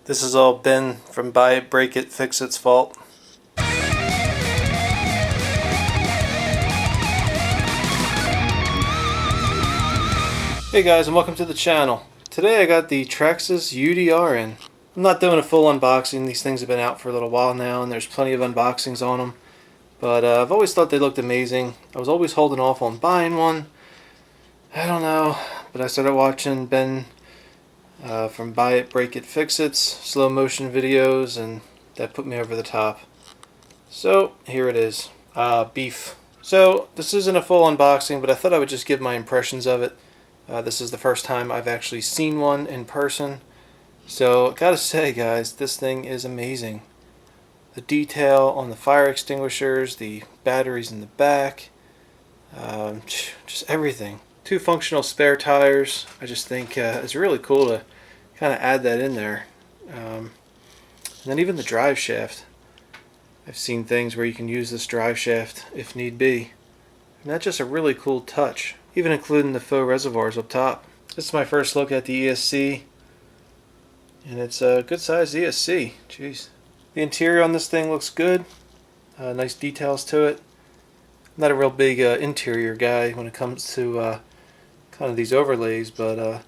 This is all Ben from Buy It, Break It, Fix It's fault. Hey guys, and welcome to the channel. Today I got the Traxxas UDR in. I'm not doing a full unboxing. These things have been out for a little while now and there's plenty of unboxings on them. But I've always thought they looked amazing. I was always holding off on buying one. I don't know, but I started watching Ben from Buy It, Break It, Fix It's slow motion videos, and that put me over the top. So here it is. Beef. So this isn't a full unboxing, but I thought I would just give my impressions of it. This is the first time I've actually seen one in person. So gotta say guys, this thing is amazing. The detail on the fire extinguishers, the batteries in the back, just everything. 2 functional spare tires. I just think it's really cool to kind of add that in there. And then even the drive shaft. I've seen things where you can use this drive shaft if need be. And that's just a really cool touch. Even including the faux reservoirs up top. This is my first look at the ESC. And it's a good sized ESC. Jeez. The interior on this thing looks good. Nice details to it. I'm not a real big interior guy when it comes to kind of these overlays, but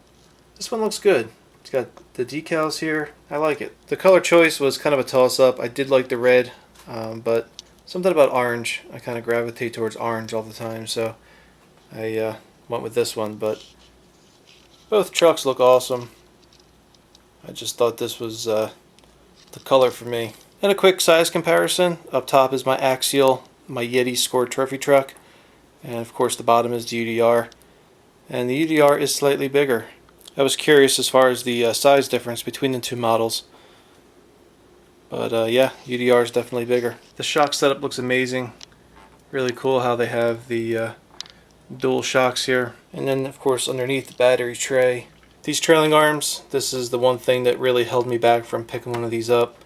this one looks good. It's got the decals here. I like it. The color choice was kind of a toss-up. I did like the red, but something about orange. I kind of gravitate towards orange all the time, so I went with this one. But both trucks look awesome. I just thought this was the color for me. And a quick size comparison. Up top is my Axial, my Yeti scored trophy truck, and of course the bottom is the UDR. And the UDR is slightly bigger. I was curious as far as the size difference between the two models. But yeah, UDR is definitely bigger. The shock setup looks amazing. Really cool how they have the dual shocks here. And then of course underneath the battery tray. These trailing arms, this is the one thing that really held me back from picking one of these up.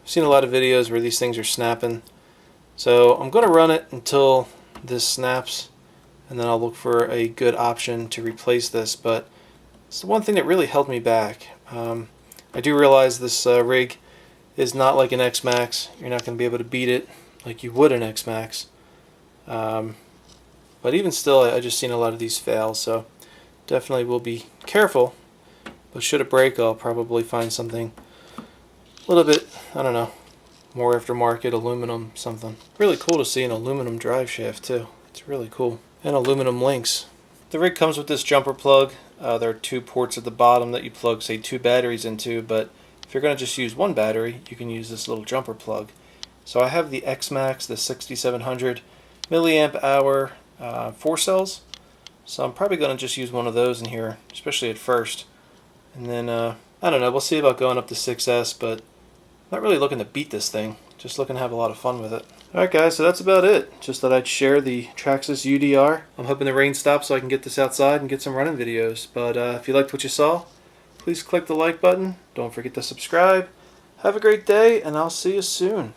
I've seen a lot of videos where these things are snapping. So I'm going to run it until this snaps. And then I'll look for a good option to replace this, but it's the one thing that really held me back. I do realize this rig is not like an X-Max. You're not going to be able to beat it like you would an X-Max. But even still, I just seen a lot of these fail, so definitely will be careful. But should it break, I'll probably find something a little bit, I don't know, more aftermarket, aluminum, something. Really cool to see an aluminum drive shaft too. It's really cool. And aluminum links. The rig comes with this jumper plug. There are 2 ports at the bottom that you plug, say, 2 batteries into, but if you're going to just use 1 battery, you can use this little jumper plug. So I have the X-Max, the 6700 milliamp hour 4 cells. So I'm probably going to just use one of those in here, especially at first. And then, I don't know, we'll see about going up to 6S, but I'm not really looking to beat this thing. Just looking to have a lot of fun with it. Alright guys, so that's about it. Just thought I'd share the Traxxas UDR. I'm hoping the rain stops so I can get this outside and get some running videos. But if you liked what you saw, please click the like button. Don't forget to subscribe. Have a great day, and I'll see you soon.